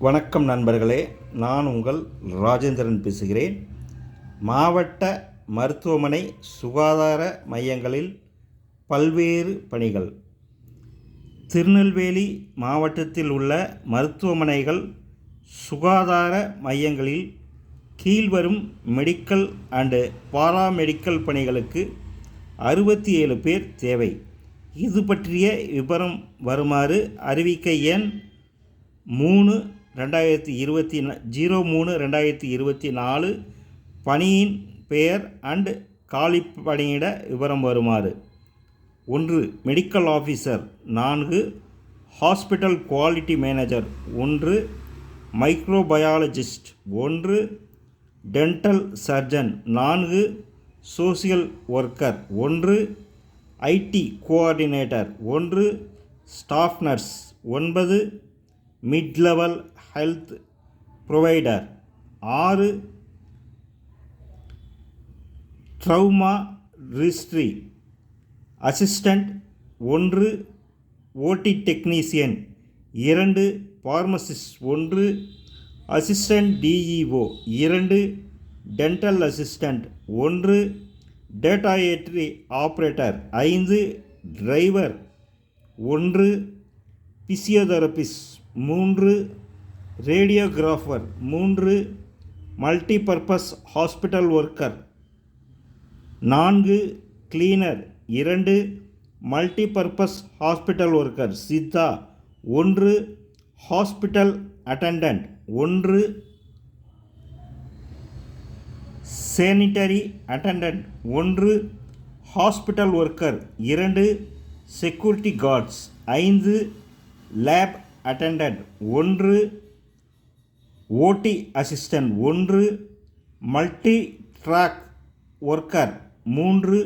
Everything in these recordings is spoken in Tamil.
வணக்கம் நண்பர்களே, நான் உங்கள் ராஜேந்திரன் பேசுகிறேன். மாவட்ட மருத்துவமனை சுகாதார மையங்களில் பல்வேறு பணிகள். திருநெல்வேலி மாவட்டத்தில் உள்ள மருத்துவமனைகள் சுகாதார மையங்களில் கீழ்வரும் மெடிக்கல் அண்டு பாராமெடிக்கல் பணிகளுக்கு 67 பேர் தேவை. இது பற்றிய விவரம் வருமாறு அறிவிக்கை எண் 03/2024 பணியின் பெயர் அண்ட் காலி பணியிட விவரம் வருமாறு: 1. Medical officer 4. Hospital quality manager 1. Microbiologist 1. Dental surgeon 4. Social worker 1. IT coordinator 1. Staff nurse 9. Mid level health provider 6. Trauma registry assistant 1. OT technician 2. Pharmacist 1. Assistant DEO 2. Dental assistant 1. Data entry operator 5. Driver 1. Physiotherapist 3. Radiographer 3. Multipurpose hospital worker 4. Cleaner 2. Multipurpose hospital worker Siddha 1. Hospital attendant 1. Sanitary attendant 1. Hospital worker 2. Security cards 5. Lab attendant 1. ஓடி அசிஸ்டன்ட் 1. Multi track worker 3.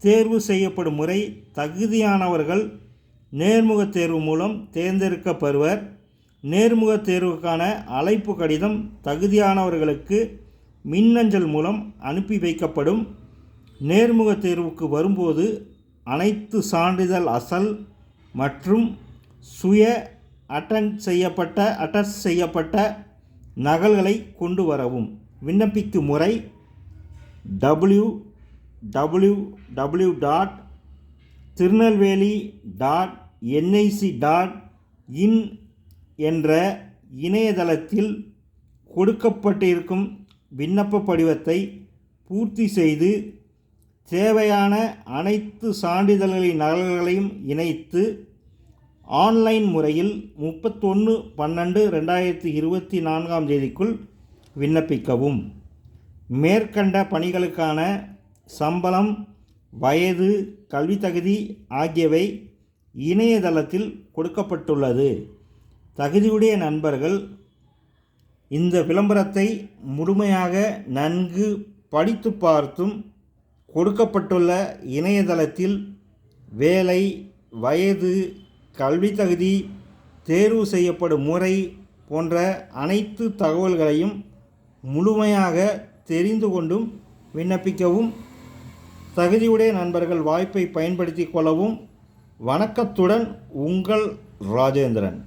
தேர்வு செய்யப்படும் முறை: தகுதியானவர்கள் நேர்முகத் தேர்வு மூலம் தேர்ந்தெடுக்கப்படுவர். நேர்முகத் தேர்வுக்கான அழைப்பு கடிதம் தகுதியானவர்களுக்கு மின்னஞ்சல் மூலம் அனுப்பி வைக்கப்படும். நேர்முகத் தேர்வுக்கு வரும்போது அனைத்து சான்றிதழ் அசல் மற்றும் சுய அட்டஸ்ட் செய்யப்பட்ட நகல்களை கொண்டு வரவும். விண்ணப்பிக்கும் முறை: www.tirunelveli.nic.in என்ற இணையதளத்தில் கொடுக்கப்பட்டிருக்கும் விண்ணப்ப படிவத்தை பூர்த்தி செய்து தேவையான அனைத்து சான்றிதழ்களின் நகல்களையும் இணைத்து ஆன்லைன் முறையில் 31/12/2024 விண்ணப்பிக்கவும். மேற்கண்ட பணிகளுக்கான சம்பளம், வயது, கல்வி தகுதி ஆகியவை இணையதளத்தில் கொடுக்கப்பட்டுள்ளது. தகுதியுடைய நண்பர்கள் இந்த விளம்பரத்தை முழுமையாக நன்கு படித்து பார்த்தும் கொடுக்கப்பட்டுள்ள இணையதளத்தில் வேலை, வயது, கல்வி தகுதி, தேர்வு செய்யப்படும் முறை போன்ற அனைத்து தகவல்களையும் முழுமையாக தெரிந்து கொண்டும் விண்ணப்பிக்கவும். தகுதியுடைய நண்பர்கள் வாய்ப்பை பயன்படுத்தி கொள்ளவும். வணக்கத்துடன் உங்கள் ராஜேந்திரன்.